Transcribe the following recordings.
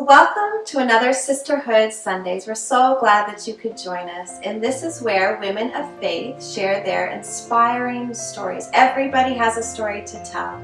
Welcome to another Sisterhood Sundays. We're so glad that you could join us. And this is where women of faith share their inspiring stories. Everybody has a story to tell.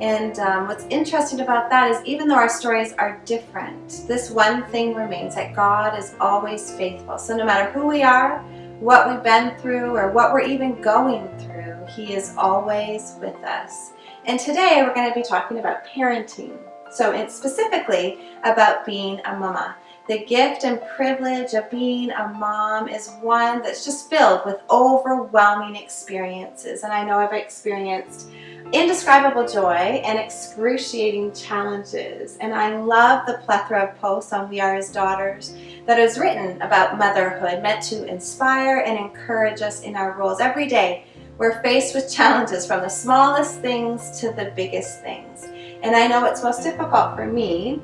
And what's interesting about that is even though our stories are different, this one thing remains, that God is always faithful. So no matter who we are, what we've been through, or what we're even going through, He is always with us. And today we're going to be talking about parenting. So it's specifically about being a mama. The gift and privilege of being a mom is one that's just filled with overwhelming experiences. And I know I've experienced indescribable joy and excruciating challenges. And I love the plethora of posts on We Are His Daughters that is written about motherhood, meant to inspire and encourage us in our roles. Every day we're faced with challenges, from the smallest things to the biggest things. And I know what's most difficult for me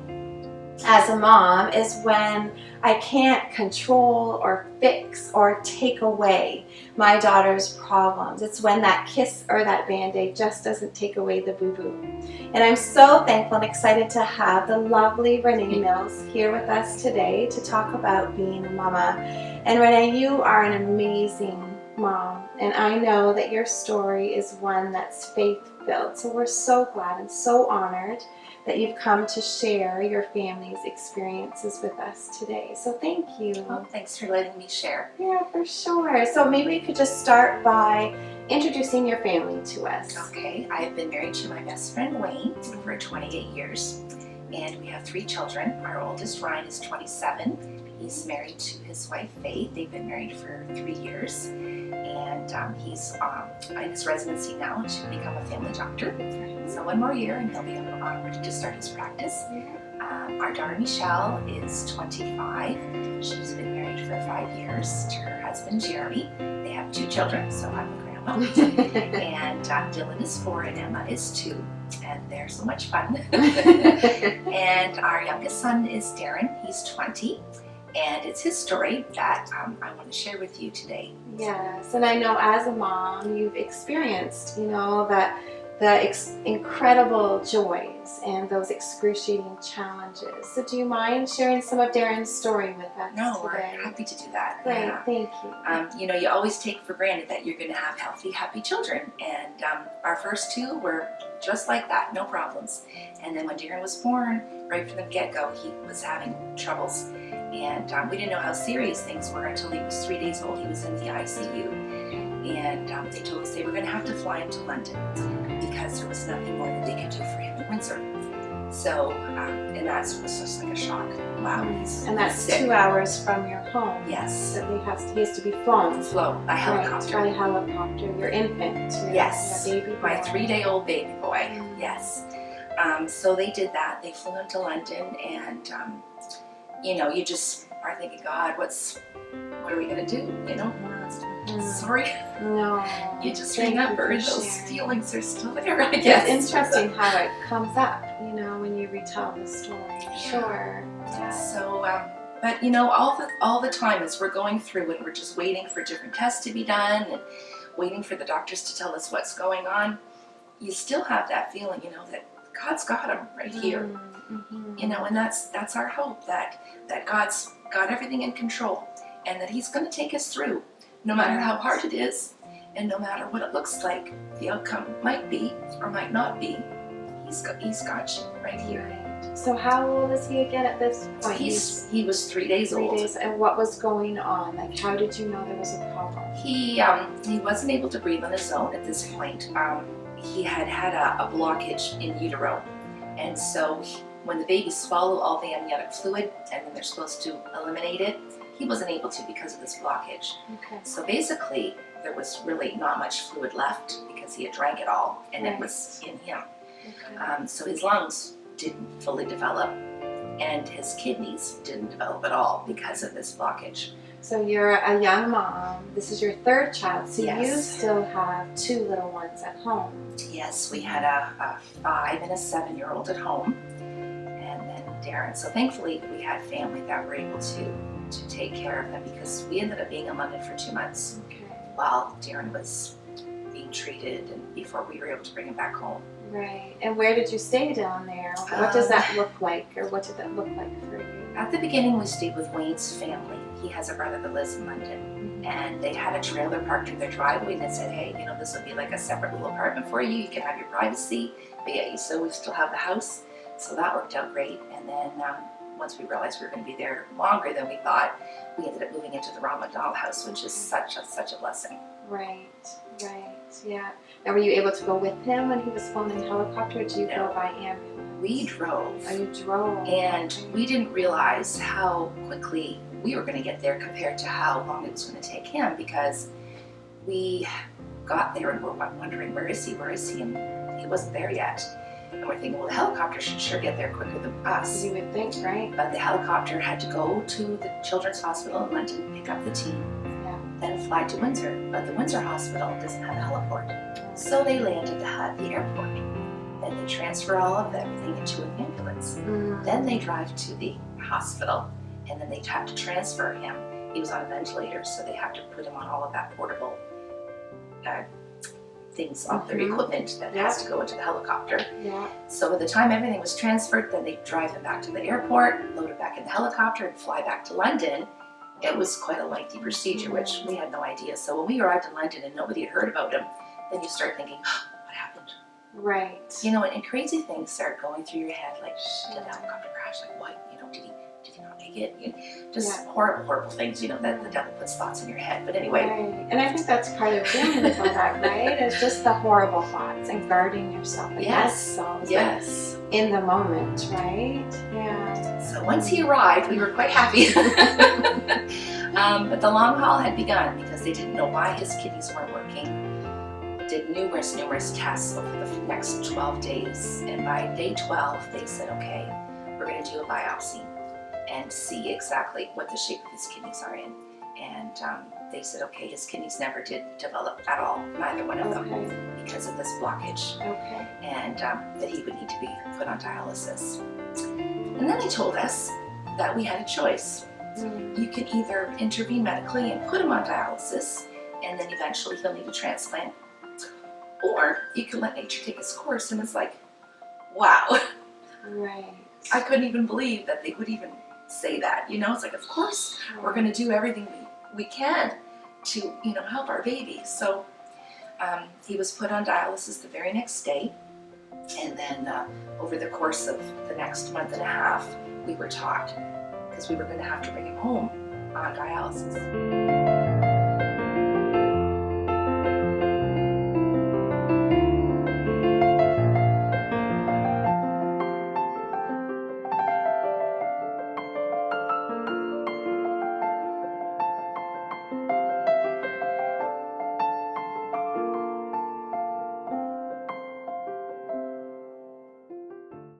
as a mom is when I can't control or fix or take away my daughter's problems. It's when that kiss or that Band-Aid just doesn't take away the boo-boo. And I'm so thankful and excited to have the lovely Renee Mills here with us today to talk about being a mama. And Renee, you are an amazing mom, and I know that your story is one that's faith-filled. So we're so glad and so honored that you've come to share your family's experiences with us today. So thank you. Well, thanks for letting me share. Yeah, for sure. So maybe you could just start by introducing your family to us. Okay, I've been married to my best friend Wayne for 28 years, and we have 3 children. Our oldest, Ryan, is 27. He's married to his wife, Faith. They've been married for 3 years, and he's in his residency now to become a family doctor. So 1 more year, and he'll be ready to start his practice. Our daughter, Michelle, is 25. She's been married for 5 years to her husband, Jeremy. They have 2 children, so I'm a grandma. And Dylan is 4, and Emma is 2. And they're so much fun. And our youngest son is Darren. He's 20. And it's his story that I want to share with you today. Yes, and I know as a mom, you've experienced, that the incredible joys and those excruciating challenges. So do you mind sharing some of Darren's story with us No, today? we're happy to do that. Great, Yeah. thank you. You always take for granted that you're going to have healthy, happy children. And our first 2 were just like that, no problems. And then when Darren was born, right from the get-go, he was having troubles. And we didn't know how serious things were until he was 3 days old. He was in the ICU. And they told us they were going to have to fly him to London because there was nothing more that they could do for him in Windsor. So, and that was just like a shock. Wow. And that's sick. 2 hours from your home. Yes. So he has to be flown. By helicopter. Right, by helicopter. Your infant. Yes. Your baby boy. My 3-day-old baby boy. Yes. So they did that. They flew him to London, and you just are thinking, God, what are we gonna do? Sorry. No. You just Thank remember, you and for those sharing. feelings are still there, I guess. It's interesting how it comes up, when you retell the story. Yeah. Sure. Yeah. So, but all the time as we're going through it, we're just waiting for different tests to be done and waiting for the doctors to tell us what's going on. You still have that feeling, that God's got him right here. Mm-hmm. And that's our hope, that God's got everything in control, and that He's going to take us through, no matter how hard it is, and no matter what it looks like the outcome might be or might not be. He's got you right here. Right. So how old is he again at this point? He was 3 days 3 old. days. And what was going on? Like, how did you know there was a problem? He wasn't able to breathe on his own at this point. He had a blockage in utero, and so when the babies swallow all the amniotic fluid and then they're supposed to eliminate it, he wasn't able to because of this blockage. Okay. So basically, there was really not much fluid left because he had drank it all, and Right. it was in him. Okay. So his lungs didn't fully develop, and his kidneys didn't develop at all because of this blockage. So you're a young mom. This is your 3rd child. So Yes. you still have 2 little ones at home. Yes, we had a 5 and a 7-year-old at home, and then Darren. So thankfully, we had family that were able to take care of them, because we ended up being in London for 2 months Okay. while Darren was being treated, and before we were able to bring him back home. Right. And where did you stay down there? What does that look like, or what did that look like for you? At the beginning, we stayed with Wayne's family. He has a brother that lives in London, and they had a trailer parked in their driveway, and they said, hey, you know, this will be like a separate little apartment for you. You can have your privacy, but yeah, so we still have the house. So that worked out great. And then once we realized we were going to be there longer than we thought, we ended up moving into the Ron McDonald house, which is such a blessing. Right, yeah. Now, were you able to go with him when he was flown in the helicopter, or did you go by ambulance? We drove. Oh, you drove. And we didn't realize how quickly we were going to get there compared to how long it was going to take him, because we got there and we're wondering, where is he? And he wasn't there yet. And we're thinking, well, the helicopter should sure get there quicker than us. You would think, right? But the helicopter had to go to the Children's Hospital in London, pick up the team, then fly to Windsor. But the Windsor Hospital doesn't have a heliport. So they landed at the airport. Then they transfer all of everything into an ambulance. Then they drive to the hospital, and then they have to transfer him. He was on a ventilator, so they have to put him on all of that portable things, off their equipment that has to go into the helicopter. So by the time everything was transferred, then they drive him back to the airport, load him back in the helicopter, and fly back to London. It was quite a lengthy procedure, which we had no idea. So when we arrived in London and nobody had heard about him, then you start thinking, what happened? Right. You know, and crazy things start going through your head, like, did the helicopter crash? Like, what? You know, did he not make it? You know, just horrible things, you know, that the devil puts thoughts in your head. But anyway. Right. And I think that's part of dealing with all that, right? It's just the horrible thoughts and guarding yourself against those. Yes. In the moment, right? Yeah. So once he arrived, we were quite happy. But the long haul had begun because they didn't know why his kidneys weren't working. Did numerous tests over the next 12 days. And by day 12, they said, okay, we're going to do a biopsy and see exactly what the shape of his kidneys are in. And they said, okay, his kidneys never did develop at all, neither one of them, because of this blockage. And that he would need to be put on dialysis. And then they told us that we had a choice. You can either intervene medically and put him on dialysis, and then eventually he'll need a transplant, or you can let nature take its course. And it's like, wow. Right. I couldn't even believe that they would even say that. You know, it's like, of course, we're going to do everything we can to, you know, help our baby. So he was put on dialysis the very next day. And then over the course of the next month and a half, we were taught, because we were going to have to bring him home on dialysis.